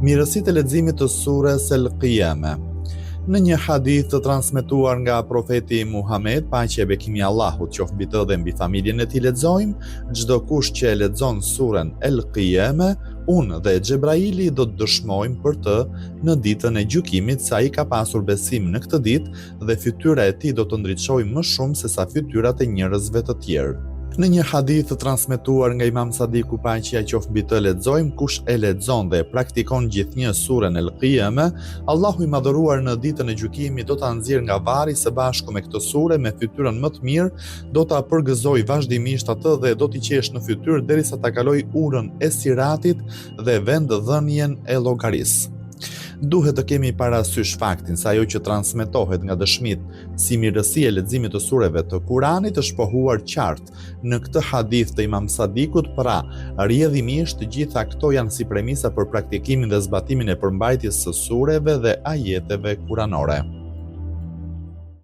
Mirësitë e leximit të sures El-Qiyame. Në një hadith të transmetuar nga profeti Muhammed, paqja e bekimi i Allahut qoftë mbi të dhe mbi familjen e tij, lexojmë: çdo kush që e lexon suren El-Qiyame, unë dhe Xhebraili do të dëshmojmë për të në ditën e gjykimit se ai ka pasur besim në këtë ditë dhe fytyra e tij do të ndriçojë më shumë se sa fytyrat e njerëzve të tjerë. Në një hadith të transmetuar nga Imam Sadiku, paqja qoftë mbi të, lexojmë: kush e lexon dhe e praktikon gjithnjë suren El-Qiyame, Allahu i madhëruar në ditën e gjykimit do ta nxjerrë nga varri së bashku me këtë sure me fytyrën më të mirë, do ta përgëzoj vazhdimisht atë dhe do t'i qesh në fytyrë derisa ta kaloj urën e Siratit dhe vendhënien e llogarisë. Duhet të kemi parasysh faktin se ajo që transmetohet nga dëshmitë si mirësi e leximit të sureve të Kuranit është pohuar qartë në këtë hadith të Imam Sadikut, pra rrjedhimisht të gjitha këto janë si premisa për praktikimin dhe zbatimin e përmbajtjes së sureve dhe ajeteve kuranore.